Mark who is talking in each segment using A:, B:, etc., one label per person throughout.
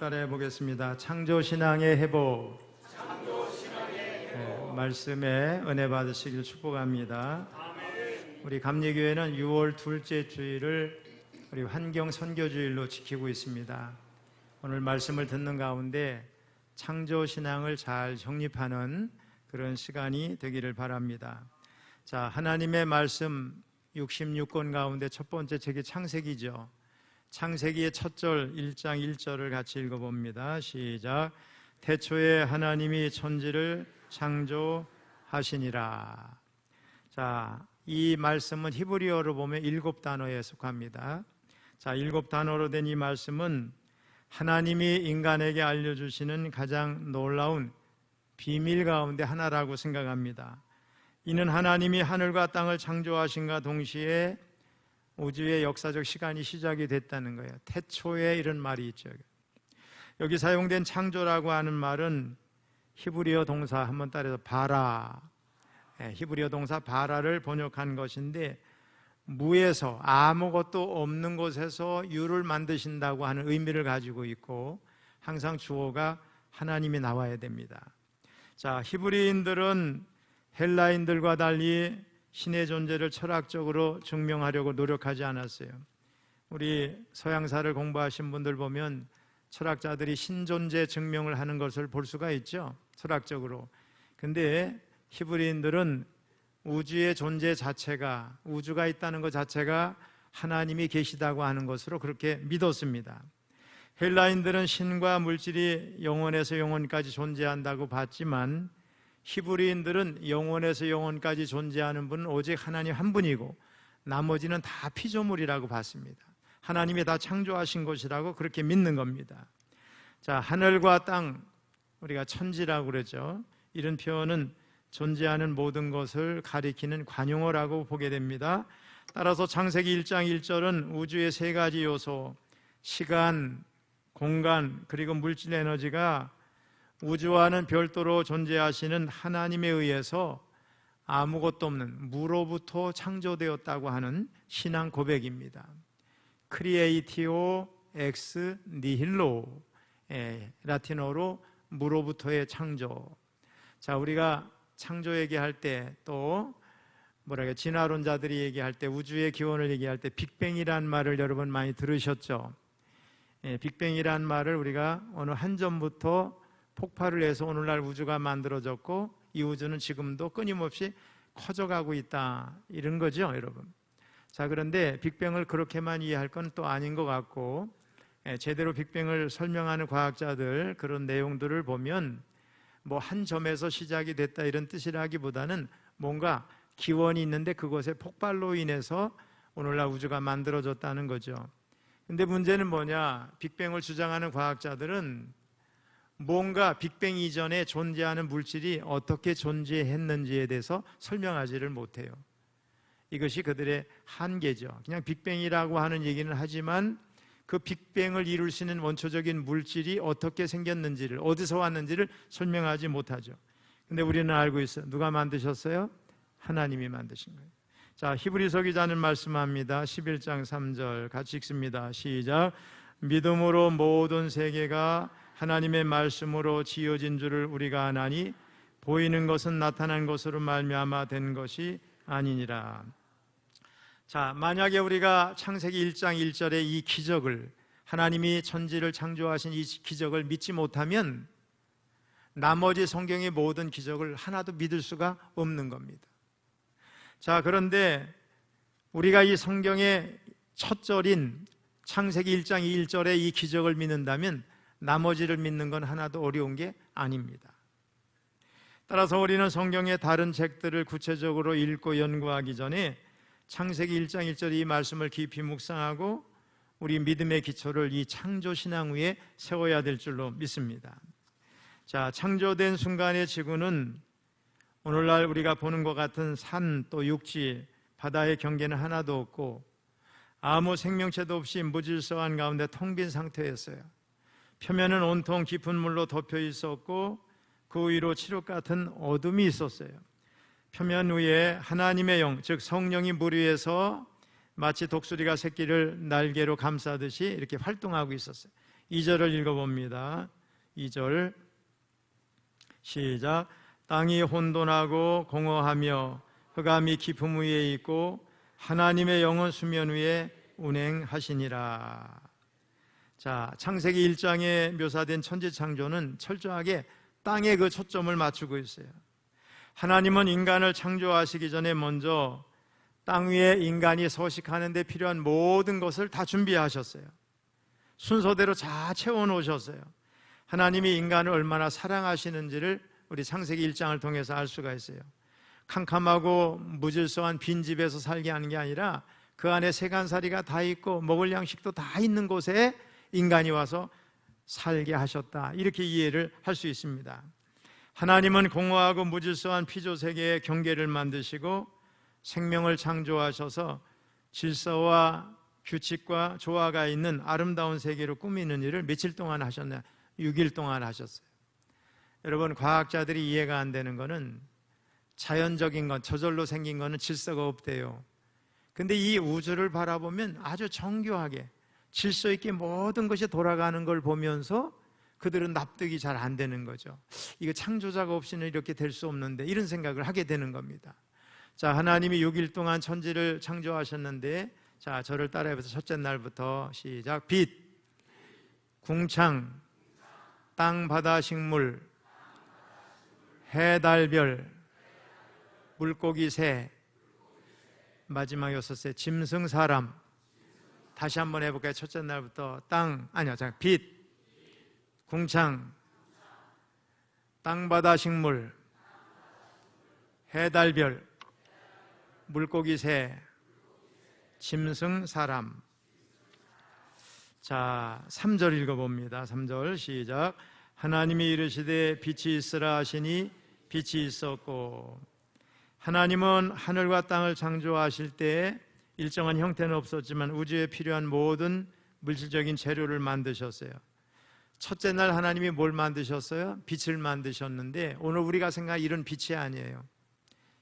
A: 따라해 보겠습니다. 창조신앙의 회복. 말씀에 은혜 받으시길 축복합니다. 우리 감리교회는 6월 둘째 주일을 우리 환경 선교주일로 지키고 있습니다. 오늘 말씀을 듣는 가운데 창조신앙을 잘 정립하는 그런 시간이 되기를 바랍니다. 자, 하나님의 말씀 66권 가운데 첫 번째 책이 창세기죠. 창세기의 첫 절 1장 1절을 같이 읽어봅니다. 시작. 태초에 하나님이 천지를 창조하시니라. 자, 이 말씀은 히브리어로 보면 7단어에 속합니다. 자, 7단어로 된 이 말씀은 하나님이 인간에게 알려주시는 가장 놀라운 비밀 가운데 하나라고 생각합니다. 이는 하나님이 하늘과 땅을 창조하신과 동시에 우주의 역사적 시간이 시작이 됐다는 거예요. 태초에 이런 말이 있죠. 여기 사용된 창조라고 하는 말은 히브리어 동사 한번 따라서 바라, 히브리어 동사 바라를 번역한 것인데, 무에서 아무것도 없는 곳에서 유를 만드신다고 하는 의미를 가지고 있고, 항상 주어가 하나님이 나와야 됩니다. 자, 히브리인들은 헬라인들과 달리 신의 존재를 철학적으로 증명하려고 노력하지 않았어요. 우리 서양사를 공부하신 분들 보면 철학자들이 신존재 증명을 하는 것을 볼 수가 있죠, 철학적으로. 근데 히브리인들은 우주의 존재 자체가, 우주가 있다는 것 자체가 하나님이 계시다고 하는 것으로 그렇게 믿었습니다. 헬라인들은 신과 물질이 영원에서 영원까지 존재한다고 봤지만, 히브리인들은 영원에서 영원까지 존재하는 분은 오직 하나님 한 분이고 나머지는 다 피조물이라고 봤습니다. 하나님이 다 창조하신 것이라고 그렇게 믿는 겁니다. 자, 하늘과 땅, 우리가 천지라고 그러죠. 이런 표현은 존재하는 모든 것을 가리키는 관용어라고 보게 됩니다. 따라서 창세기 1장 1절은 우주의 세 가지 요소, 시간, 공간, 그리고 물질 에너지가 우주와는 별도로 존재하시는 하나님에 의해서 아무것도 없는 무로부터 창조되었다고 하는 신앙 고백입니다. 크리에이티오 엑스 니힐로, 라틴어로 무로부터의 창조. 자, 우리가 창조 얘기할 때, 또 진화론자들이 얘기할 때, 우주의 기원을 얘기할 때 빅뱅이라는 말을 여러분 많이 들으셨죠? 빅뱅이라는 말을 우리가 어느 한 점부터 폭발을 해서 오늘날 우주가 만들어졌고, 이 우주는 지금도 끊임없이 커져가고 있다, 이런 거죠, 여러분. 자, 그런데 빅뱅을 그렇게만 이해할 건 또 아닌 것 같고, 제대로 빅뱅을 설명하는 과학자들 그런 내용들을 보면 한 점에서 시작이 됐다 이런 뜻이라기보다는 뭔가 기원이 있는데 그것의 폭발로 인해서 오늘날 우주가 만들어졌다는 거죠. 근데 문제는 뭐냐, 빅뱅을 주장하는 과학자들은 뭔가 빅뱅 이전에 존재하는 물질이 어떻게 존재했는지에 대해서 설명하지를 못해요. 이것이 그들의 한계죠. 그냥 빅뱅이라고 하는 얘기는 하지만 그 빅뱅을 이룰 수 있는 원초적인 물질이 어떻게 생겼는지를, 어디서 왔는지를 설명하지 못하죠. 근데 우리는 알고 있어요. 누가 만드셨어요? 하나님이 만드신 거예요. 자, 히브리서 기자는 말씀합니다. 11장 3절 같이 읽습니다. 시작. 믿음으로 모든 세계가 하나님의 말씀으로 지어진 줄을 우리가 아나니 보이는 것은 나타난 것으로 말미암아 된 것이 아니니라. 자, 만약에 우리가 창세기 1장 1절의 이 기적을, 하나님이 천지를 창조하신 이 기적을 믿지 못하면 나머지 성경의 모든 기적을 하나도 믿을 수가 없는 겁니다. 자, 그런데 우리가 이 성경의 첫 절인 창세기 1장 1절의 이 기적을 믿는다면 나머지를 믿는 건 하나도 어려운 게 아닙니다. 따라서 우리는 성경의 다른 책들을 구체적으로 읽고 연구하기 전에 창세기 1장 1절 이 말씀을 깊이 묵상하고 우리 믿음의 기초를 이 창조신앙 위에 세워야 될 줄로 믿습니다. 자, 창조된 순간의 지구는 오늘날 우리가 보는 것 같은 산, 또 육지, 바다의 경계는 하나도 없고 아무 생명체도 없이 무질서한 가운데 텅 빈 상태였어요. 표면은 온통 깊은 물로 덮여 있었고 그 위로 칠흑 같은 어둠이 있었어요. 표면 위에 하나님의 영, 즉 성령이 물 위에서 마치 독수리가 새끼를 날개로 감싸듯이 이렇게 활동하고 있었어요. 2절을 읽어봅니다. 2절 시작. 땅이 혼돈하고 공허하며 흑암이 깊음 위에 있고 하나님의 영은 수면 위에 운행하시니라. 자, 창세기 1장에 묘사된 천지창조는 철저하게 땅에 그 초점을 맞추고 있어요. 하나님은 인간을 창조하시기 전에 먼저 땅 위에 인간이 서식하는 데 필요한 모든 것을 다 준비하셨어요. 순서대로 다 채워놓으셨어요. 하나님이 인간을 얼마나 사랑하시는지를 우리 창세기 1장을 통해서 알 수가 있어요. 캄캄하고 무질서한 빈집에서 살게 하는 게 아니라 그 안에 세간살이가 다 있고 먹을 양식도 다 있는 곳에 인간이 와서 살게 하셨다, 이렇게 이해를 할 수 있습니다. 하나님은 공허하고 무질서한 피조세계의 경계를 만드시고 생명을 창조하셔서 질서와 규칙과 조화가 있는 아름다운 세계로 꾸미는 일을 며칠 동안 하셨나요? 6일 동안 하셨어요. 여러분, 과학자들이 이해가 안 되는 거는 자연적인 건, 저절로 생긴 거는 질서가 없대요. 근데 이 우주를 바라보면 아주 정교하게 질서 있게 모든 것이 돌아가는 걸 보면서 그들은 납득이 잘 안 되는 거죠. 이거 창조자가 없이는 이렇게 될 수 없는데, 이런 생각을 하게 되는 겁니다. 자, 하나님이 6일 동안 천지를 창조하셨는데, 자, 저를 따라해서 첫째 날부터 시작. 빛, 궁창, 땅, 바다, 식물, 해, 달, 별, 물고기, 새, 마지막 6째 짐승, 사람. 다시 한번 해볼까요? 첫째 날부터 빛, 궁창, 땅, 바다, 식물, 해, 달, 별, 물고기, 새, 짐승, 사람. 자, 3절 읽어봅니다. 3절 시작. 하나님이 이르시되 빛이 있으라 하시니 빛이 있었고. 하나님은 하늘과 땅을 창조하실 때에 일정한 형태는 없었지만 우주에 필요한 모든 물질적인 재료를 만드셨어요. 첫째 날 하나님이 뭘 만드셨어요? 빛을 만드셨는데 오늘 우리가 생각한 이런 빛이 아니에요.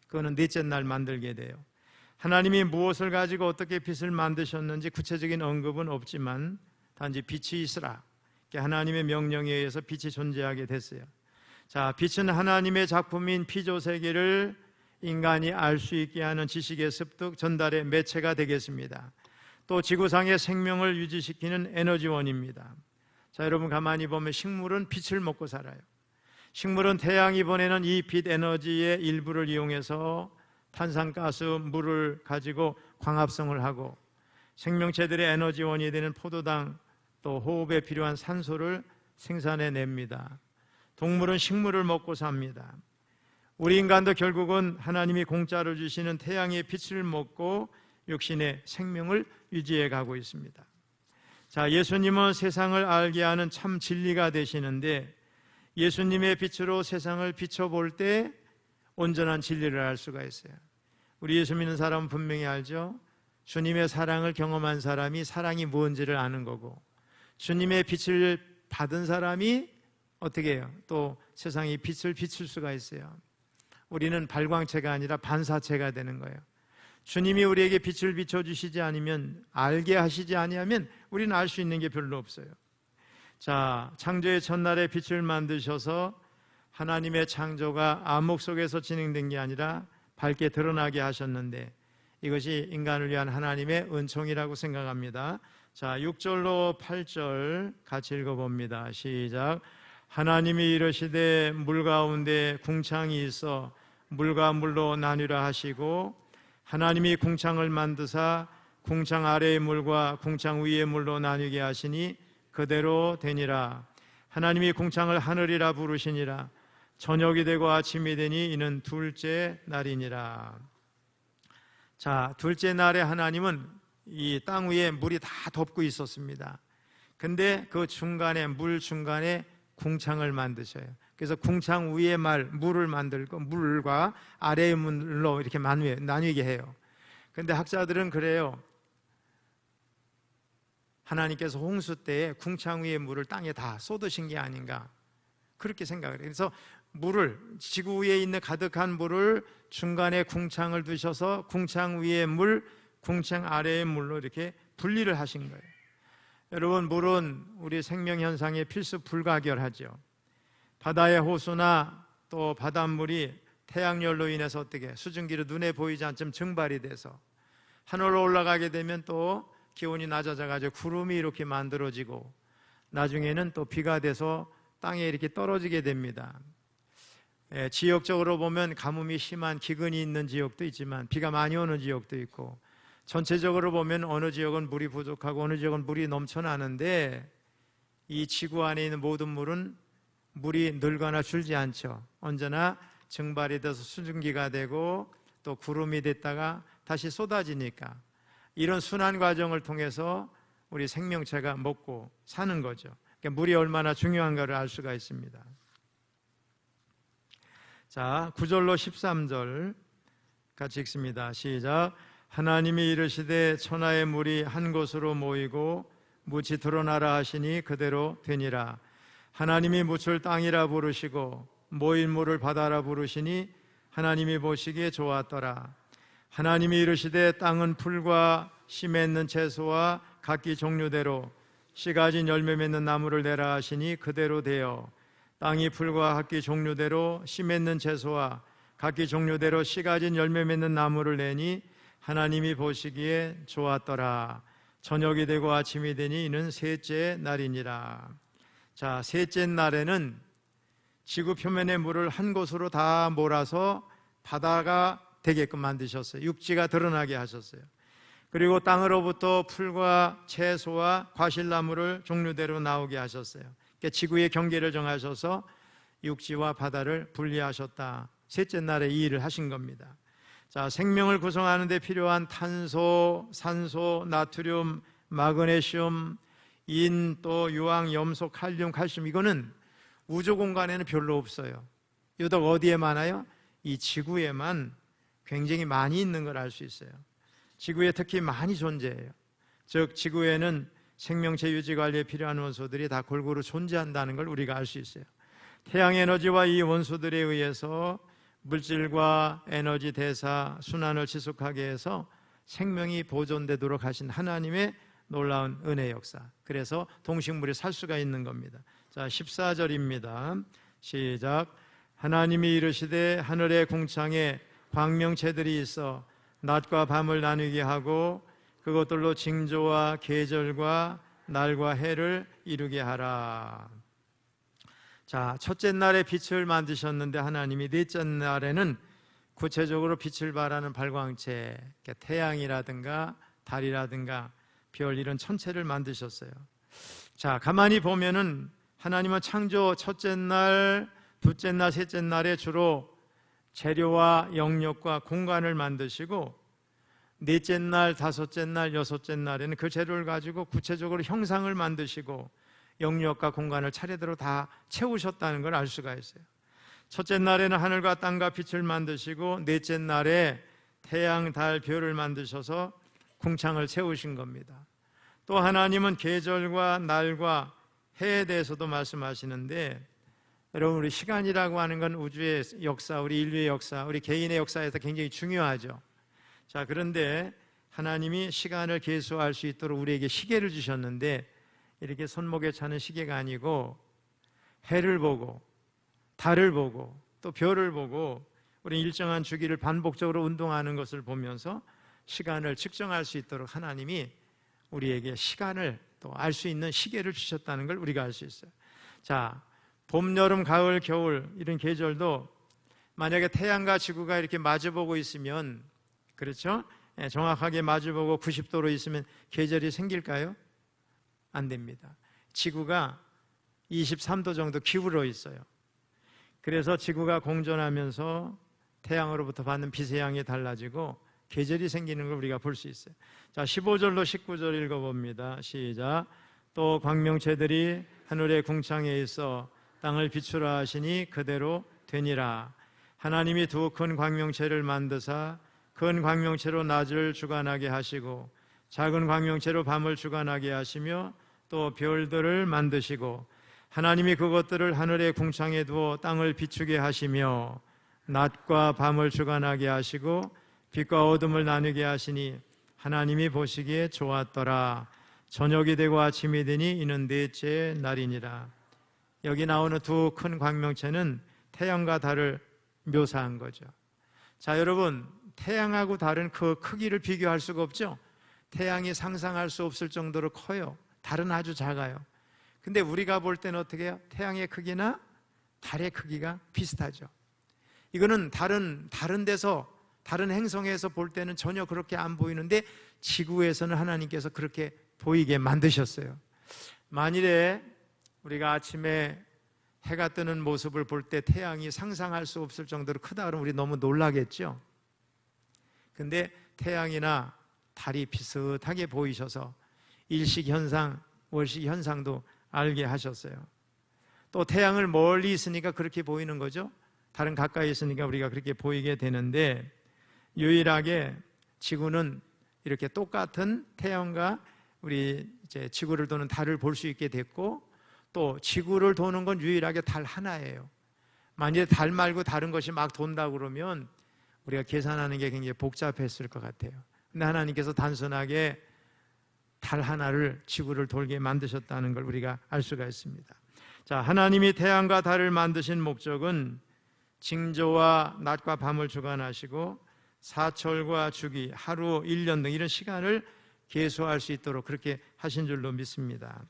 A: 그거는 넷째 날 만들게 돼요. 하나님이 무엇을 가지고 어떻게 빛을 만드셨는지 구체적인 언급은 없지만 단지 빛이 있으라, 하나님의 명령에 의해서 빛이 존재하게 됐어요. 자, 빛은 하나님의 작품인 피조세계를 인간이 알 수 있게 하는 지식의 습득, 전달의 매체가 되겠습니다. 또 지구상의 생명을 유지시키는 에너지원입니다. 자, 여러분 가만히 보면 식물은 빛을 먹고 살아요. 식물은 태양이 보내는 이 빛 에너지의 일부를 이용해서 탄산가스, 물을 가지고 광합성을 하고 생명체들의 에너지원이 되는 포도당, 또 호흡에 필요한 산소를 생산해냅니다. 동물은 식물을 먹고 삽니다. 우리 인간도 결국은 하나님이 공짜로 주시는 태양의 빛을 먹고 육신의 생명을 유지해 가고 있습니다. 자, 예수님은 세상을 알게 하는 참 진리가 되시는데 예수님의 빛으로 세상을 비춰볼 때 온전한 진리를 알 수가 있어요. 우리 예수 믿는 사람은 분명히 알죠. 주님의 사랑을 경험한 사람이 사랑이 뭔지를 아는 거고, 주님의 빛을 받은 사람이 어떻게 해요? 또 세상에 빛을 비출 수가 있어요. 우리는 발광체가 아니라 반사체가 되는 거예요. 주님이 우리에게 빛을 비춰주시지 않으면, 알게 하시지 아니하면 우리는 알 수 있는 게 별로 없어요. 자, 창조의 첫날에 빛을 만드셔서 하나님의 창조가 암흑 속에서 진행된 게 아니라 밝게 드러나게 하셨는데, 이것이 인간을 위한 하나님의 은총이라고 생각합니다. 자, 6절로 8절 같이 읽어봅니다. 시작. 하나님이 이르시되 물 가운데 궁창이 있어 물과 물로 나뉘라 하시고, 하나님이 궁창을 만드사 궁창 아래의 물과 궁창 위의 물로 나뉘게 하시니 그대로 되니라. 하나님이 궁창을 하늘이라 부르시니라. 저녁이 되고 아침이 되니 이는 둘째 날이니라. 자, 둘째 날에 하나님은 이 땅 위에 물이 다 덮고 있었습니다. 근데 그 중간에, 물 중간에 궁창을 만드셔요. 그래서 궁창 위에 물을 만들고 물과 아래의 물로 이렇게 나뉘게 해요. 근데 학자들은 그래요. 하나님께서 홍수 때에 궁창 위의 물을 땅에 다 쏟으신 게 아닌가, 그렇게 생각을 해요. 그래서 물을, 지구 위에 있는 가득한 물을 중간에 궁창을 두셔서 궁창 위의 물, 궁창 아래의 물로 이렇게 분리를 하신 거예요. 여러분, 물은 우리 생명 현상에 필수 불가결하죠. 바다의 호수나 또 바닷물이 태양열로 인해서 어떻게 수증기로 눈에 보이지 않지만 증발이 돼서 하늘로 올라가게 되면 또 기온이 낮아져가지고 구름이 이렇게 만들어지고 나중에는 또 비가 돼서 땅에 이렇게 떨어지게 됩니다. 지역적으로 보면 가뭄이 심한 기근이 있는 지역도 있지만 비가 많이 오는 지역도 있고, 전체적으로 보면 어느 지역은 물이 부족하고 어느 지역은 물이 넘쳐나는데, 이 지구 안에 있는 모든 물은 물이 늘거나 줄지 않죠. 언제나 증발이 돼서 수증기가 되고 또 구름이 됐다가 다시 쏟아지니까, 이런 순환 과정을 통해서 우리 생명체가 먹고 사는 거죠. 그러니까 물이 얼마나 중요한가를 알 수가 있습니다. 자, 9절로 13절 같이 읽습니다. 시작. 하나님이 이르시되 천하의 물이 한 곳으로 모이고 묻이 드러나라 하시니 그대로 되니라. 하나님이 묻을 땅이라 부르시고 모인 물을 바다라 부르시니 하나님이 보시기에 좋았더라. 하나님이 이르시되 땅은 풀과 씨 맺는 채소와 각기 종류대로 씨 가진 열매 맺는 나무를 내라 하시니 그대로 되어 땅이 풀과 각기 종류대로 씨 맺는 채소와 각기 종류대로 씨 가진 열매 맺는 나무를 내니 하나님이 보시기에 좋았더라. 저녁이 되고 아침이 되니 이는 셋째 날이니라. 자, 셋째 날에는 지구 표면의 물을 한 곳으로 다 몰아서 바다가 되게끔 만드셨어요. 육지가 드러나게 하셨어요. 그리고 땅으로부터 풀과 채소와 과실나무를 종류대로 나오게 하셨어요. 그러니까 지구의 경계를 정하셔서 육지와 바다를 분리하셨다. 셋째 날에 이 일을 하신 겁니다. 자, 생명을 구성하는 데 필요한 탄소, 산소, 나트륨, 마그네슘, 인, 또 유황, 염소, 칼륨, 칼슘, 이거는 우주 공간에는 별로 없어요. 유독 어디에 많아요? 이 지구에만 굉장히 많이 있는 걸 알 수 있어요. 지구에 특히 많이 존재해요. 즉 지구에는 생명체 유지 관리에 필요한 원소들이 다 골고루 존재한다는 걸 우리가 알 수 있어요. 태양 에너지와 이 원소들에 의해서 물질과 에너지 대사, 순환을 지속하게 해서 생명이 보존되도록 하신 하나님의 놀라운 은혜 역사. 그래서 동식물이 살 수가 있는 겁니다. 자, 14절입니다. 시작. 하나님이 이르시되 하늘의 궁창에 광명체들이 있어 낮과 밤을 나누게 하고 그것들로 징조와 계절과 날과 해를 이루게 하라. 자, 첫째 날에 빛을 만드셨는데 하나님이 넷째 날에는 구체적으로 빛을 발하는 발광체, 태양이라든가 달이라든가 별, 이런 천체를 만드셨어요. 자, 가만히 보면은 하나님은 창조 첫째 날, 둘째 날, 셋째 날에 주로 재료와 영역과 공간을 만드시고, 넷째 날, 다섯째 날, 여섯째 날에는 그 재료를 가지고 구체적으로 형상을 만드시고 영역과 공간을 차례대로 다 채우셨다는 걸 알 수가 있어요. 첫째 날에는 하늘과 땅과 빛을 만드시고 넷째 날에 태양, 달, 별을 만드셔서 궁창을 채우신 겁니다. 또 하나님은 계절과 날과 해에 대해서도 말씀하시는데, 여러분, 우리 시간이라고 하는 건 우주의 역사, 우리 인류의 역사, 우리 개인의 역사에서 굉장히 중요하죠. 자, 그런데 하나님이 시간을 계수할 수 있도록 우리에게 시계를 주셨는데, 이렇게 손목에 차는 시계가 아니고 해를 보고 달을 보고 또 별을 보고 우리 일정한 주기를 반복적으로 운동하는 것을 보면서 시간을 측정할 수 있도록 하나님이 우리에게 시간을 또 알 수 있는 시계를 주셨다는 걸 우리가 알 수 있어요. 자, 봄, 여름, 가을, 겨울, 이런 계절도 만약에 태양과 지구가 이렇게 마주보고 있으면, 그렇죠? 정확하게 마주보고 90도로 있으면 계절이 생길까요? 안 됩니다. 지구가 23도 정도 기울어 있어요. 그래서 지구가 공전하면서 태양으로부터 받는 빛의 양이 달라지고 계절이 생기는 걸 우리가 볼 수 있어요. 자, 15절로 19절 읽어봅니다. 시작. 또 광명체들이 하늘의 궁창에 있어 땅을 비추라 하시니 그대로 되니라. 하나님이 두 큰 광명체를 만드사 큰 광명체로 낮을 주관하게 하시고 작은 광명체로 밤을 주관하게 하시며 또 별들을 만드시고 하나님이 그것들을 하늘의 궁창에 두어 땅을 비추게 하시며 낮과 밤을 주관하게 하시고 빛과 어둠을 나누게 하시니 하나님이 보시기에 좋았더라. 저녁이 되고 아침이 되니 이는 넷째 날이니라. 여기 나오는 두 큰 광명체는 태양과 달을 묘사한 거죠. 자, 여러분, 태양하고 달은 그 크기를 비교할 수가 없죠. 태양이 상상할 수 없을 정도로 커요. 달은 아주 작아요. 근데 우리가 볼 때는 어떻게 해요? 태양의 크기나 달의 크기가 비슷하죠. 이거는 다른 데서, 다른 행성에서 볼 때는 전혀 그렇게 안 보이는데 지구에서는 하나님께서 그렇게 보이게 만드셨어요. 만일에 우리가 아침에 해가 뜨는 모습을 볼 때 태양이 상상할 수 없을 정도로 크다 그러면 우리 너무 놀라겠죠. 근데 태양이나 달이 비슷하게 보이셔서 일식현상, 월식현상도 알게 하셨어요. 또 태양을 멀리 있으니까 그렇게 보이는 거죠. 달은 가까이 있으니까 우리가 그렇게 보이게 되는데, 유일하게 지구는 이렇게 똑같은 태양과 우리 이제 지구를 도는 달을 볼 수 있게 됐고, 또 지구를 도는 건 유일하게 달 하나예요. 만약에 달 말고 다른 것이 막 돈다 그러면 우리가 계산하는 게 굉장히 복잡했을 것 같아요. 근데 하나님께서 단순하게 달 하나를 지구를 돌게 만드셨다는 걸 우리가 알 수가 있습니다. 자, 하나님이 태양과 달을 만드신 목적은 징조와 낮과 밤을 주관하시고 사철과 주기, 하루, 1년 등 이런 시간을 계수할 수 있도록 그렇게 하신 줄로 믿습니다.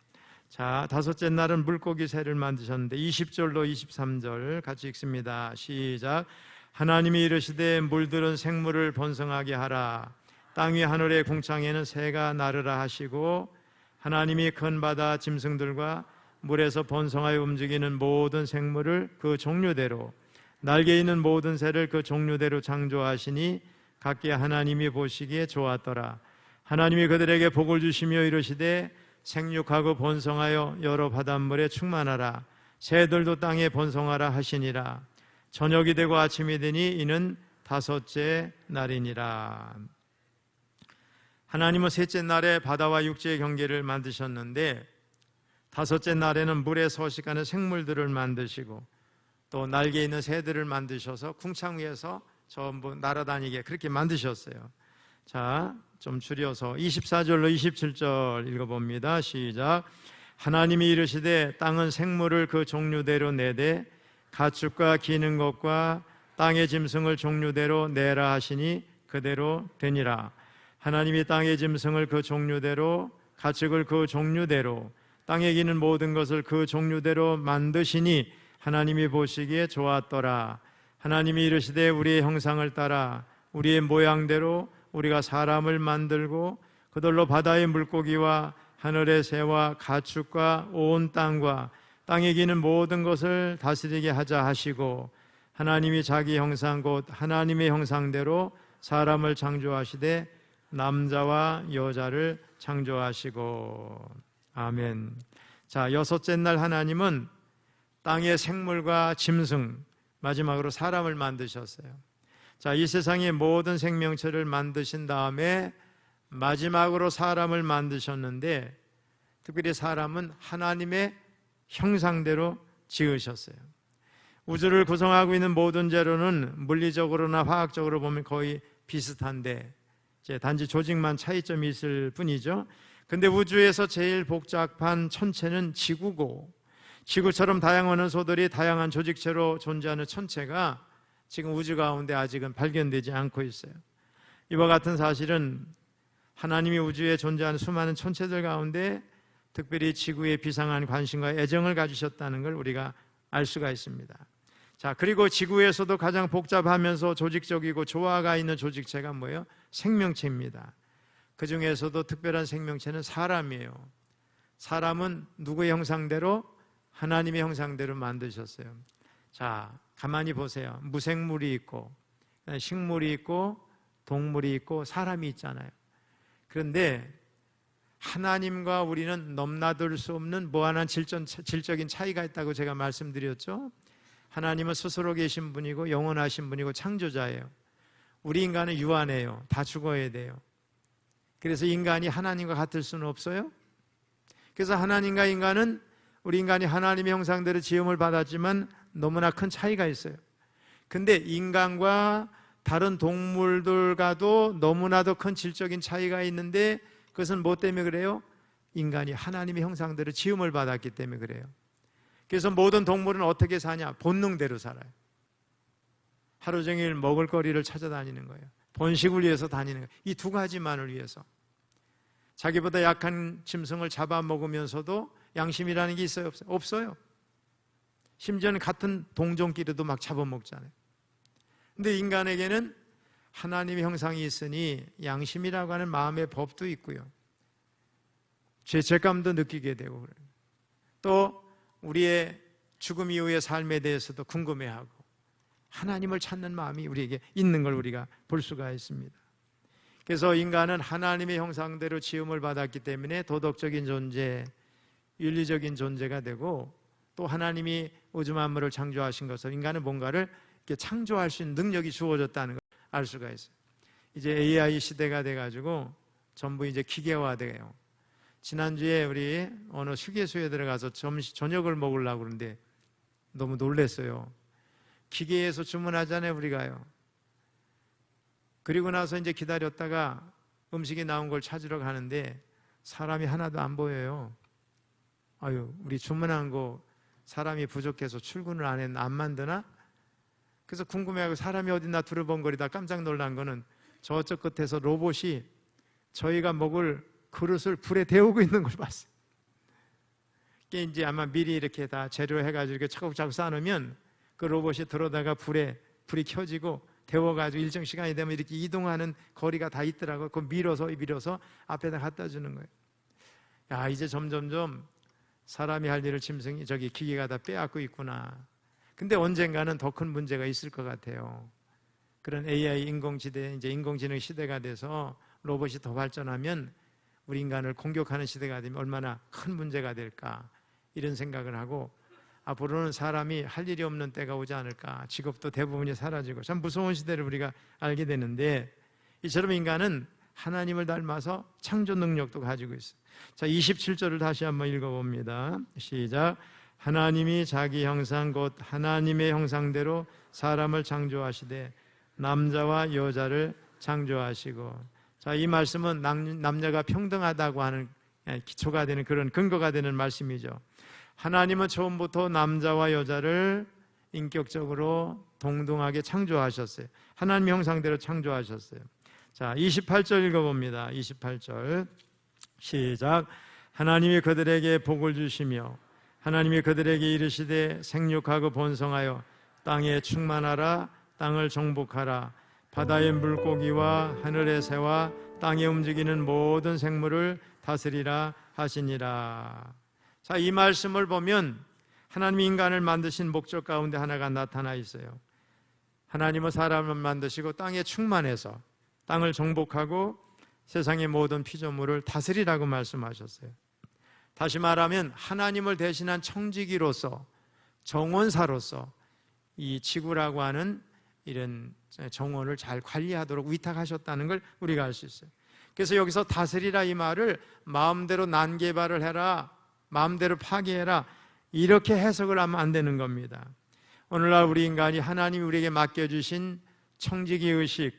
A: 자, 다섯째 날은 물고기 새를 만드셨는데 20절로 23절 같이 읽습니다. 시작. 하나님이 이르시되 물들은 생물을 번성하게 하라. 땅 위 하늘의 궁창에는 새가 나르라 하시고, 하나님이 큰 바다 짐승들과 물에서 번성하여 움직이는 모든 생물을 그 종류대로, 날개 있는 모든 새를 그 종류대로 창조하시니 각기 하나님이 보시기에 좋았더라. 하나님이 그들에게 복을 주시며 이르시되 생육하고 번성하여 여러 바닷물에 충만하라. 새들도 땅에 번성하라 하시니라. 저녁이 되고 아침이 되니 이는 다섯째 날이니라. 하나님은 셋째 날에 바다와 육지의 경계를 만드셨는데, 다섯째 날에는 물에 서식하는 생물들을 만드시고 또 날개 있는 새들을 만드셔서 궁창 위에서 전부 날아다니게 그렇게 만드셨어요. 자, 좀 줄여서 24절로 27절 읽어봅니다. 시작. 하나님이 이르시되 땅은 생물을 그 종류대로 내되 가축과 기는 것과 땅의 짐승을 종류대로 내라 하시니 그대로 되니라. 하나님이 땅의 짐승을 그 종류대로, 가축을 그 종류대로, 땅에 기는 모든 것을 그 종류대로 만드시니 하나님이 보시기에 좋았더라. 하나님이 이르시되 우리의 형상을 따라 우리의 모양대로 우리가 사람을 만들고 그들로 바다의 물고기와 하늘의 새와 가축과 온 땅과 땅에 기는 모든 것을 다스리게 하자 하시고, 하나님이 자기 형상 곧 하나님의 형상대로 사람을 창조하시되 남자와 여자를 창조하시고. 아멘. 자, 여섯째 날 하나님은 땅의 생물과 짐승, 마지막으로 사람을 만드셨어요. 자, 이 세상의 모든 생명체를 만드신 다음에 마지막으로 사람을 만드셨는데, 특별히 사람은 하나님의 형상대로 지으셨어요. 우주를 구성하고 있는 모든 재료는 물리적으로나 화학적으로 보면 거의 비슷한데 이제 단지 조직만 차이점이 있을 뿐이죠. 근데 우주에서 제일 복잡한 천체는 지구고, 지구처럼 다양한 원소들이 다양한 조직체로 존재하는 천체가 지금 우주 가운데 아직은 발견되지 않고 있어요. 이와 같은 사실은 하나님이 우주에 존재하는 수많은 천체들 가운데 특별히 지구에 비상한 관심과 애정을 가지셨다는 걸 우리가 알 수가 있습니다. 자, 그리고 지구에서도 가장 복잡하면서 조직적이고 조화가 있는 조직체가 뭐예요? 생명체입니다. 그 중에서도 특별한 생명체는 사람이에요. 사람은 누구의 형상대로? 하나님의 형상대로 만드셨어요. 자, 가만히 보세요. 무생물이 있고 식물이 있고 동물이 있고 사람이 있잖아요. 그런데 하나님과 우리는 넘나들 수 없는 무한한 질적인 차이가 있다고 제가 말씀드렸죠. 하나님은 스스로 계신 분이고 영원하신 분이고 창조자예요. 우리 인간은 유한해요. 다 죽어야 돼요. 그래서 인간이 하나님과 같을 수는 없어요. 그래서 하나님과 인간은, 우리 인간이 하나님의 형상대로 지음을 받았지만 너무나 큰 차이가 있어요. 근데 인간과 다른 동물들과도 너무나도 큰 질적인 차이가 있는데, 그것은 뭐 때문에 그래요? 인간이 하나님의 형상대로 지음을 받았기 때문에 그래요. 그래서 모든 동물은 어떻게 사냐? 본능대로 살아요. 하루 종일 먹을 거리를 찾아다니는 거예요. 번식을 위해서 다니는 거예요. 이 두 가지만을 위해서. 자기보다 약한 짐승을 잡아먹으면서도 양심이라는 게 있어요? 없어요? 없어요. 심지어는 같은 동종끼리도 막 잡아먹잖아요. 근데 인간에게는 하나님의 형상이 있으니 양심이라고 하는 마음의 법도 있고요. 죄책감도 느끼게 되고 그래요. 또 우리의 죽음 이후의 삶에 대해서도 궁금해하고 하나님을 찾는 마음이 우리에게 있는 걸 우리가 볼 수가 있습니다. 그래서 인간은 하나님의 형상대로 지음을 받았기 때문에 도덕적인 존재, 윤리적인 존재가 되고 또 하나님이 우주 만물을 창조하신 것을 인간은 뭔가를 이렇게 창조할 수 있는 능력이 주어졌다는 걸 알 수가 있어요. 이제 AI 시대가 돼가지고 전부 이제 기계화돼요. 지난주에 우리 어느 휴게소에 들어가서 저녁을 먹으려고 그러는데 너무 놀랐어요. 기계에서 주문하잖아요, 우리가요. 그리고 나서 이제 기다렸다가 음식이 나온 걸 찾으러 가는데 사람이 하나도 안 보여요. 아유, 우리 주문한 거 사람이 부족해서 출근을 안 했나, 안 만드나? 그래서 궁금해하고 사람이 어딨나 두루번거리다 깜짝 놀란 거는 저쪽 끝에서 로봇이 저희가 먹을 그릇을 불에 데우고 있는 걸 봤어요. 이게 이제 아마 미리 이렇게 다 재료해가지고 이렇게 차곡차곡 쌓아놓으면 그 로봇이 들어다가 불이 켜지고 데워가지고 일정 시간이 되면 이렇게 이동하는 거리가 다 있더라고요. 그거 밀어서 앞에다 갖다 주는 거예요. 야, 이제 점점점 사람이 할 일을 기계가 다 빼앗고 있구나. 근데 언젠가는 더 큰 문제가 있을 것 같아요. 그런 AI 이제 인공지능 시대가 돼서 로봇이 더 발전하면 우리 인간을 공격하는 시대가 되면 얼마나 큰 문제가 될까, 이런 생각을 하고 앞으로는 사람이 할 일이 없는 때가 오지 않을까, 직업도 대부분이 사라지고 참 무서운 시대를 우리가 알게 되는데, 이처럼 인간은 하나님을 닮아서 창조 능력도 가지고 있어요. 자, 27절을 다시 한번 읽어봅니다. 시작. 하나님이 자기 형상 곧 하나님의 형상대로 사람을 창조하시되 남자와 여자를 창조하시고. 자, 이 말씀은 남녀가 평등하다고 하는 기초가 되는, 그런 근거가 되는 말씀이죠. 하나님은 처음부터 남자와 여자를 인격적으로 동등하게 창조하셨어요. 하나님의 형상대로 창조하셨어요. 자, 28절 읽어봅니다. 28절 시작. 하나님이 그들에게 복을 주시며 하나님이 그들에게 이르시되 생육하고 번성하여 땅에 충만하라, 땅을 정복하라, 바다의 물고기와 하늘의 새와 땅에 움직이는 모든 생물을 다스리라 하시니라. 자, 이 말씀을 보면 하나님이 인간을 만드신 목적 가운데 하나가 나타나 있어요. 하나님은 사람을 만드시고 땅에 충만해서 땅을 정복하고 세상의 모든 피조물을 다스리라고 말씀하셨어요. 다시 말하면 하나님을 대신한 청지기로서, 정원사로서 이 지구라고 하는 이런 정원을 잘 관리하도록 위탁하셨다는 걸 우리가 알 수 있어요. 그래서 여기서 다스리라 이 말을 마음대로 난개발을 해라, 마음대로 파괴해라, 이렇게 해석을 하면 안 되는 겁니다. 오늘날 우리 인간이 하나님이 우리에게 맡겨주신 청지기의식,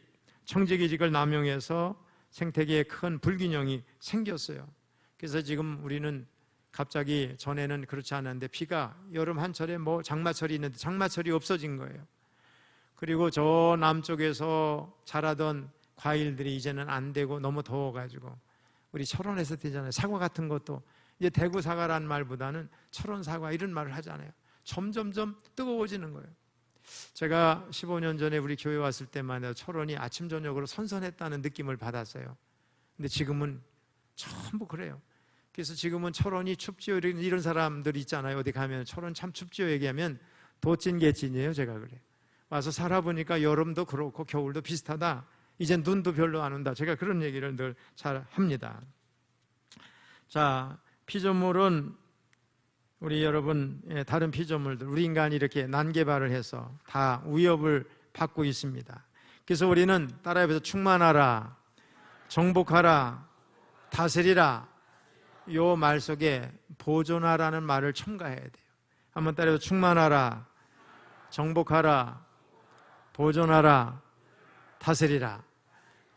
A: 청지기직을 남용해서 생태계에 큰 불균형이 생겼어요. 그래서 지금 우리는 갑자기, 전에는 그렇지 않았는데 비가 여름 한철에 장마철이 있는데 장마철이 없어진 거예요. 그리고 저 남쪽에서 자라던 과일들이 이제는 안 되고 너무 더워가지고, 우리 철원에서 되잖아요. 사과 같은 것도 이제 대구 사과라는 말보다는 철원 사과 이런 말을 하잖아요. 점점점 뜨거워지는 거예요. 제가 15년 전에 우리 교회 왔을 때만 해도 철원이 아침 저녁으로 선선했다는 느낌을 받았어요. 근데 지금은 전부 그래요. 그래서 지금은 철원이 춥지요 이런 사람들 있잖아요. 어디 가면 철원 참 춥지요 얘기하면 도찐개찐이에요. 제가 그래요. 와서 살아보니까 여름도 그렇고 겨울도 비슷하다, 이젠 눈도 별로 안 온다, 제가 그런 얘기를 늘 잘 합니다. 자, 피조물은 우리 여러분, 다른 피조물들, 우리 인간이 이렇게 난개발을 해서 다 위협을 받고 있습니다. 그래서 우리는 따라해서 충만하라, 정복하라, 다스리라, 요 말 속에 보존하라는 말을 첨가해야 돼요. 한번 따라해서 충만하라, 정복하라, 보존하라, 다스리라.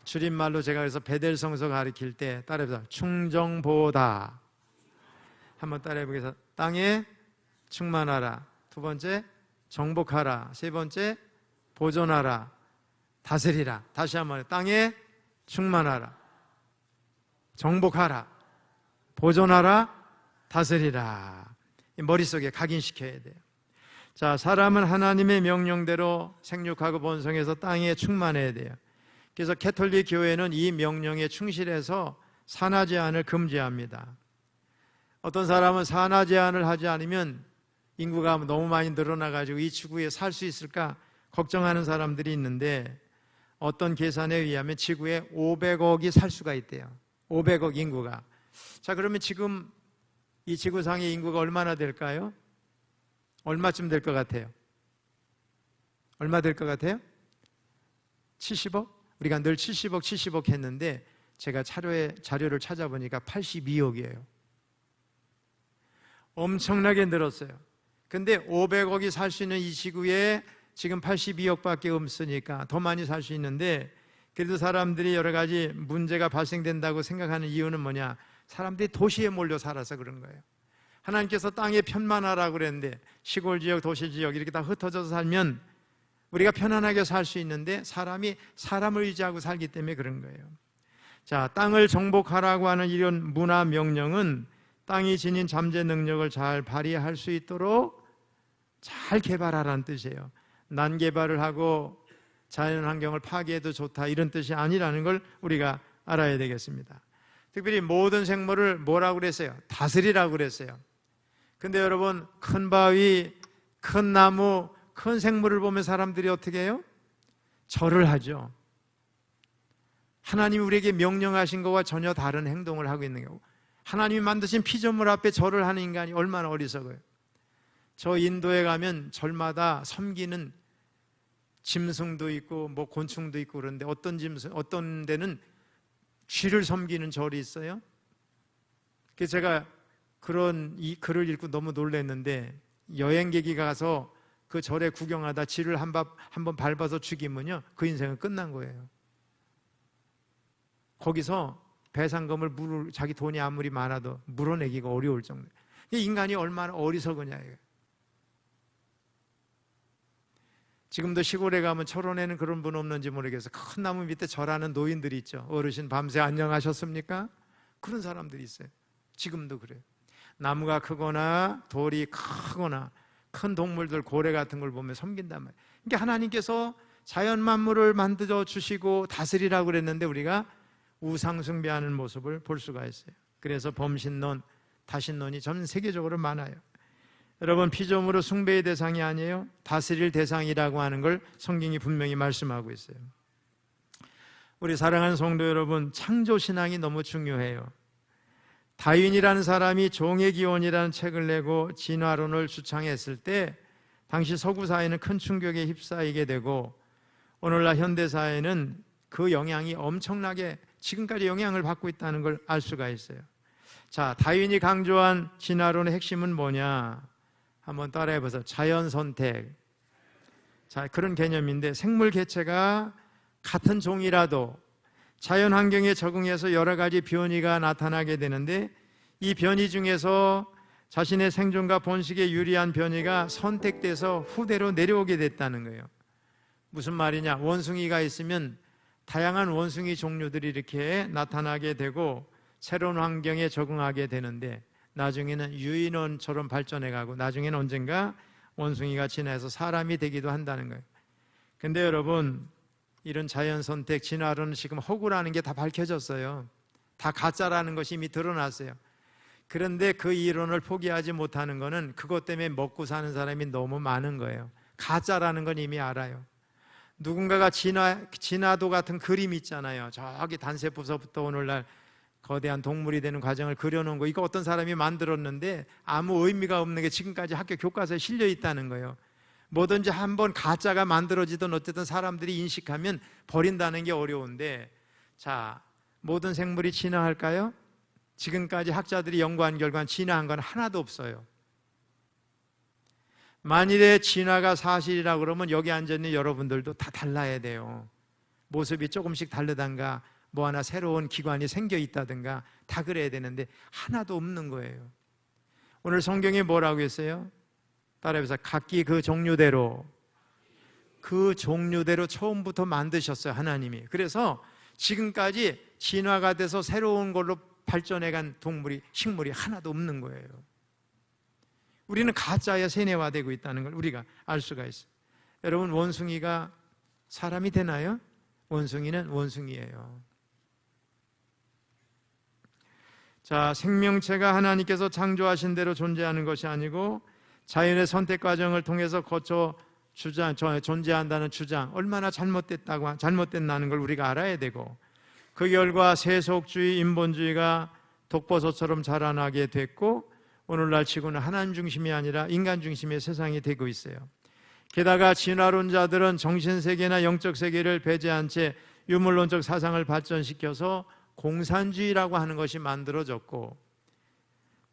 A: 줄임말로 제가 그래서 베델 성서 가르칠 때 따라해서 충정보다, 한번 따라해 보겠습니다. 땅에 충만하라. 두 번째, 정복하라. 세 번째, 보존하라. 다스리라. 다시 한번 땅에 충만하라. 정복하라. 보존하라. 다스리라. 머릿속에 각인시켜야 돼요. 자, 사람은 하나님의 명령대로 생육하고 번성해서 땅에 충만해야 돼요. 그래서 캐톨릭 교회는 이 명령에 충실해서 산하 제한을 금지합니다. 어떤 사람은 산하 제한을 하지 않으면 인구가 너무 많이 늘어나가지고 이 지구에 살 수 있을까 걱정하는 사람들이 있는데, 어떤 계산에 의하면 지구에 500억이 살 수가 있대요. 500억 인구가. 자, 그러면 지금 이 지구상의 인구가 얼마나 될까요? 얼마쯤 될 것 같아요? 얼마 될 것 같아요? 70억? 우리가 늘 70억 했는데 제가 자료를 찾아보니까 82억이에요. 엄청나게 늘었어요. 근데 500억이 살 수 있는 이 지구에 지금 82억밖에 없으니까 더 많이 살 수 있는데, 그래도 사람들이 여러 가지 문제가 발생된다고 생각하는 이유는 뭐냐? 사람들이 도시에 몰려 살아서 그런 거예요. 하나님께서 땅에 편만하라고 그랬는데 시골 지역, 도시 지역 이렇게 다 흩어져서 살면 우리가 편안하게 살 수 있는데 사람이 사람을 의지하고 살기 때문에 그런 거예요. 자, 땅을 정복하라고 하는 이런 문화 명령은 땅이 지닌 잠재 능력을 잘 발휘할 수 있도록 잘 개발하라는 뜻이에요. 난개발을 하고 자연환경을 파괴해도 좋다 이런 뜻이 아니라는 걸 우리가 알아야 되겠습니다. 특별히 모든 생물을 뭐라고 그랬어요? 다스리라고 그랬어요. 근데 여러분, 큰 바위, 큰 나무, 큰 생물을 보면 사람들이 어떻게 해요? 절을 하죠. 하나님이 우리에게 명령하신 것과 전혀 다른 행동을 하고 있는 거고, 하나님이 만드신 피조물 앞에 절을 하는 인간이 얼마나 어리석어요. 저 인도에 가면 절마다 섬기는 짐승도 있고 뭐 곤충도 있고 그런데 어떤 데는 쥐를 섬기는 절이 있어요. 그래서 제가 이 글을 읽고 너무 놀랐는데, 여행객이 가서 그 절에 구경하다 쥐를 한번 밟아서 죽이면요, 그 인생은 끝난 거예요. 거기서 배상금을 자기 돈이 아무리 많아도 물어내기가 어려울 정도. 인간이 얼마나 어리석으냐 이거예요. 지금도 시골에 가면 철원에는 그런 분 없는지 모르겠어요. 큰 나무 밑에 절하는 노인들이 있죠. 어르신 밤새 안녕하셨습니까? 그런 사람들이 있어요. 지금도 그래요. 나무가 크거나 돌이 크거나 큰 동물들, 고래 같은 걸 보면 섬긴단 말이에요. 그러니까 하나님께서 자연 만물을 만들어 주시고 다스리라고 그랬는데 우리가 우상 숭배하는 모습을 볼 수가 있어요. 그래서 범신론, 다신론이 전 세계적으로 많아요. 여러분, 피조물은 숭배의 대상이 아니에요. 다스릴 대상이라고 하는 걸 성경이 분명히 말씀하고 있어요. 우리 사랑하는 성도 여러분, 창조신앙이 너무 중요해요. 다윈이라는 사람이 종의 기원이라는 책을 내고 진화론을 주창했을 때 당시 서구 사회는 큰 충격에 휩싸이게 되고, 오늘날 현대사회는 그 영향이 엄청나게 지금까지 영향을 받고 있다는 걸 알 수가 있어요. 자, 다윈이 강조한 진화론의 핵심은 뭐냐? 한번 따라해 보세요. 자연 선택. 자, 그런 개념인데, 생물 개체가 같은 종이라도 자연 환경에 적응해서 여러 가지 변이가 나타나게 되는데, 이 변이 중에서 자신의 생존과 번식에 유리한 변이가 선택돼서 후대로 내려오게 됐다는 거예요. 무슨 말이냐? 원숭이가 있으면 다양한 원숭이 종류들이 이렇게 나타나게 되고 새로운 환경에 적응하게 되는데, 나중에는 유인원처럼 발전해가고 나중에는 언젠가 원숭이가 진화해서 사람이 되기도 한다는 거예요. 근데 여러분, 이런 자연선택, 진화론은 지금 허구라는 게 다 밝혀졌어요. 다 가짜라는 것이 이미 드러났어요. 그런데 그 이론을 포기하지 못하는 것은 그것 때문에 먹고 사는 사람이 너무 많은 거예요. 가짜라는 건 이미 알아요. 누군가가 진화도 같은 그림 있잖아요. 저기 단세포서부터 오늘날 거대한 동물이 되는 과정을 그려놓은 거, 이거 어떤 사람이 만들었는데 아무 의미가 없는 게 지금까지 학교 교과서에 실려 있다는 거예요. 뭐든지 한번 가짜가 만들어지든 어쨌든 사람들이 인식하면 버린다는 게 어려운데, 자, 모든 생물이 진화할까요? 지금까지 학자들이 연구한 결과는 진화한 건 하나도 없어요. 만일에 진화가 사실이라고 그러면 여기 앉아있는 여러분들도 다 달라야 돼요. 모습이 조금씩 다르단가 뭐 하나 새로운 기관이 생겨 있다든가 다 그래야 되는데 하나도 없는 거예요. 오늘 성경에 뭐라고 했어요? 따라해보세요. 각기 그 종류대로 처음부터 만드셨어요, 하나님이. 그래서 지금까지 진화가 돼서 새로운 걸로 발전해간 식물이 하나도 없는 거예요. 우리는 가짜에 세뇌화되고 있다는 걸 우리가 알 수가 있어요. 여러분, 원숭이가 사람이 되나요? 원숭이는 원숭이예요. 자, 생명체가 하나님께서 창조하신 대로 존재하는 것이 아니고 자연의 선택 과정을 통해서 거쳐 존재한다는 주장, 얼마나 잘못됐다는 걸 우리가 알아야 되고, 그 결과 세속주의, 인본주의가 독버섯처럼 자라나게 됐고, 오늘날 지구는 하나님 중심이 아니라 인간 중심의 세상이 되고 있어요. 게다가 진화론자들은 정신세계나 영적 세계를 배제한 채 유물론적 사상을 발전시켜서 공산주의라고 하는 것이 만들어졌고,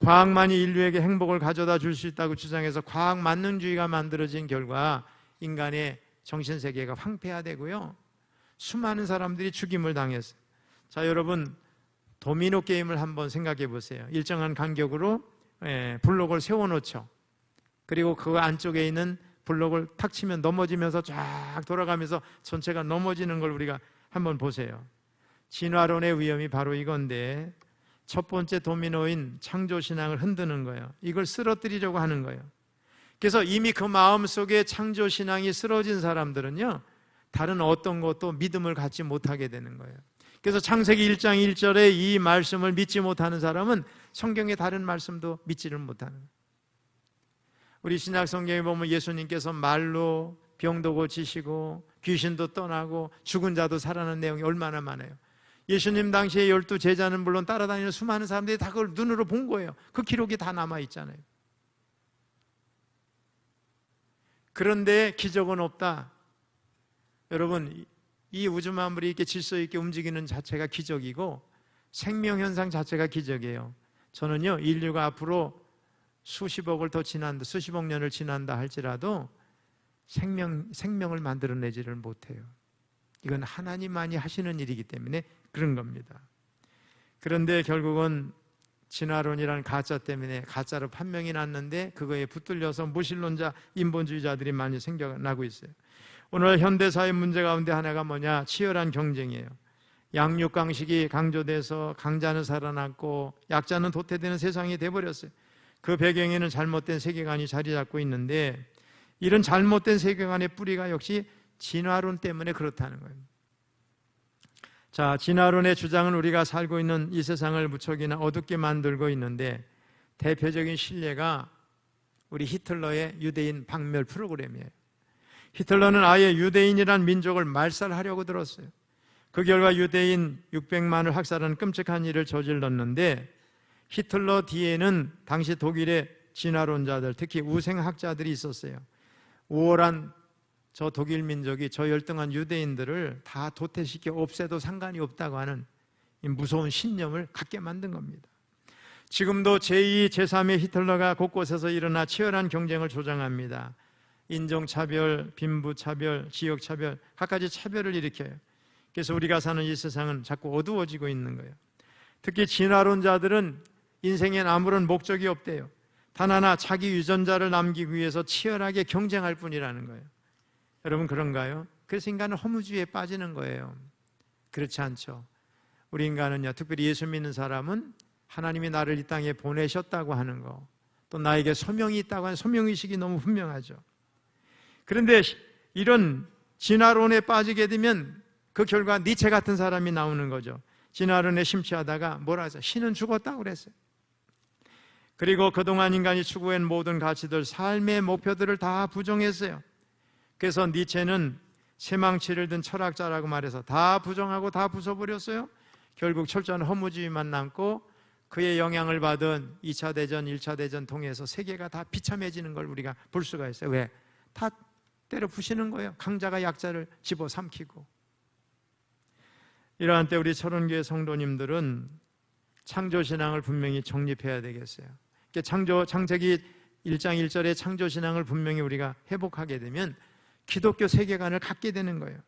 A: 과학만이 인류에게 행복을 가져다 줄 수 있다고 주장해서 과학 만능주의가 만들어진 결과 인간의 정신세계가 황폐화되고요, 수많은 사람들이 죽임을 당했어요. 자, 여러분, 도미노 게임을 한번 생각해 보세요. 일정한 간격으로 블록을 세워놓죠. 그리고 그 안쪽에 있는 블록을 탁 치면 넘어지면서 쫙 돌아가면서 전체가 넘어지는 걸 우리가 한번 보세요. 진화론의 위험이 바로 이건데, 첫 번째 도미노인 창조신앙을 흔드는 거예요. 이걸 쓰러뜨리려고 하는 거예요. 그래서 이미 그 마음속에 창조신앙이 쓰러진 사람들은요, 다른 어떤 것도 믿음을 갖지 못하게 되는 거예요. 그래서 창세기 1장 1절에 이 말씀을 믿지 못하는 사람은 성경의 다른 말씀도 믿지를 못하는 거예요. 우리 신약 성경에 보면 예수님께서 말로 병도 고치시고 귀신도 떠나고 죽은 자도 살아나는 내용이 얼마나 많아요. 예수님 당시에 12 제자는 물론 따라다니는 수많은 사람들이 다 그걸 눈으로 본 거예요. 그 기록이 다 남아있잖아요. 그런데 기적은 없다. 여러분, 이 우주 만물이 이렇게 질서 있게 움직이는 자체가 기적이고 생명 현상 자체가 기적이에요. 저는요, 인류가 앞으로 수십억 년을 지난다 할지라도 생명을 만들어내지를 못해요. 이건 하나님만이 하시는 일이기 때문에 그런 겁니다. 그런데 결국은 진화론이라는 가짜 때문에 가짜로 판명이 났는데 그거에 붙들려서 무신론자, 인본주의자들이 많이 생겨나고 있어요. 오늘 현대사의 문제 가운데 하나가 뭐냐? 치열한 경쟁이에요. 양육강식이 강조돼서 강자는 살아났고 약자는 도태되는 세상이 돼버렸어요. 그 배경에는 잘못된 세계관이 자리 잡고 있는데, 이런 잘못된 세계관의 뿌리가 역시 진화론 때문에 그렇다는 거예요. 자, 진화론의 주장은 우리가 살고 있는 이 세상을 무척이나 어둡게 만들고 있는데, 대표적인 신뢰가 우리 히틀러의 유대인 박멸 프로그램이에요. 히틀러는 아예 유대인이란 민족을 말살하려고 들었어요. 그 결과 유대인 600만을 학살하는 끔찍한 일을 저질렀는데, 히틀러 뒤에는 당시 독일의 진화론자들, 특히 우생학자들이 있었어요. 우월한 저 독일 민족이 저 열등한 유대인들을 다 도태시켜 없애도 상관이 없다고 하는 이 무서운 신념을 갖게 만든 겁니다. 지금도 제2, 제3의 히틀러가 곳곳에서 일어나 치열한 경쟁을 조장합니다. 인종차별, 빈부차별, 지역차별, 갖가지 차별을 일으켜요. 그래서 우리가 사는 이 세상은 자꾸 어두워지고 있는 거예요. 특히 진화론자들은 인생엔 아무런 목적이 없대요. 단 하나, 자기 유전자를 남기기 위해서 치열하게 경쟁할 뿐이라는 거예요. 여러분, 그런가요? 그래서 인간은 허무주의에 빠지는 거예요. 그렇지 않죠. 우리 인간은요, 특별히 예수 믿는 사람은 하나님이 나를 이 땅에 보내셨다고 하는 거, 또 나에게 소명이 있다고 하는 소명의식이 너무 분명하죠. 그런데 이런 진화론에 빠지게 되면 그 결과 니체 같은 사람이 나오는 거죠. 진화론에 심취하다가 뭐라 하죠? 신은 죽었다고 그랬어요. 그리고 그동안 인간이 추구한 모든 가치들, 삶의 목표들을 다 부정했어요. 그래서 니체는 새망치를 든 철학자라고 말해서 다 부정하고 다 부숴버렸어요. 결국 철저한 허무주의만 남고 그의 영향을 받은 2차 대전, 1차 대전 통해서 세계가 다 비참해지는 걸 우리가 볼 수가 있어요. 왜? 다 때려 부시는 거예요. 강자가 약자를 집어삼키고. 이러한 때 우리 철원교회 성도님들은 창조신앙을 분명히 정립해야 되겠어요. 창세기 1장 1절의 창조신앙을 분명히 우리가 회복하게 되면 기독교 세계관을 갖게 되는 거예요.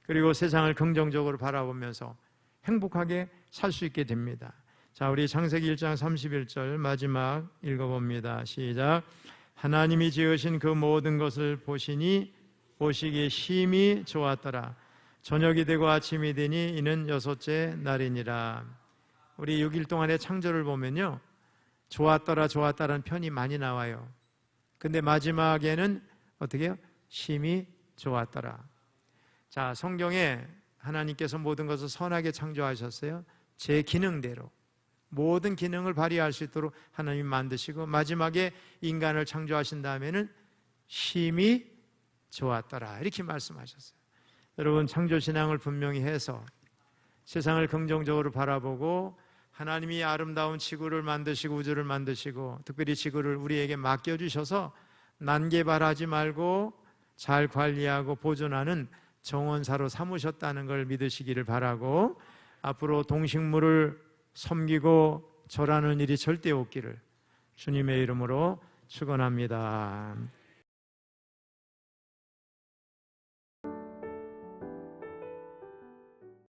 A: 그리고 세상을 긍정적으로 바라보면서 행복하게 살 수 있게 됩니다. 자, 우리 창세기 1장 31절 마지막 읽어봅니다. 시작. 하나님이 지으신 그 모든 것을 보시니 보시기에 심히 좋았더라. 저녁이 되고 아침이 되니 이는 여섯째 날이니라. 우리 6일 동안의 창조를 보면요, 좋았더라 좋았다라는 편이 많이 나와요. 근데 마지막에는 어떻게 해요? 심히 좋았더라. 자, 성경에 하나님께서 모든 것을 선하게 창조하셨어요. 제 기능대로 모든 기능을 발휘할 수 있도록 하나님이 만드시고 마지막에 인간을 창조하신 다음에는 심히 좋았더라 이렇게 말씀하셨어요. 여러분, 창조신앙을 분명히 해서 세상을 긍정적으로 바라보고 하나님이 아름다운 지구를 만드시고 우주를 만드시고 특별히 지구를 우리에게 맡겨주셔서 난개발하지 말고 잘 관리하고 보존하는 정원사로 삼으셨다는 걸 믿으시기를 바라고, 앞으로 동식물을 섬기고 절하는 일이 절대 없기를 주님의 이름으로 축원합니다.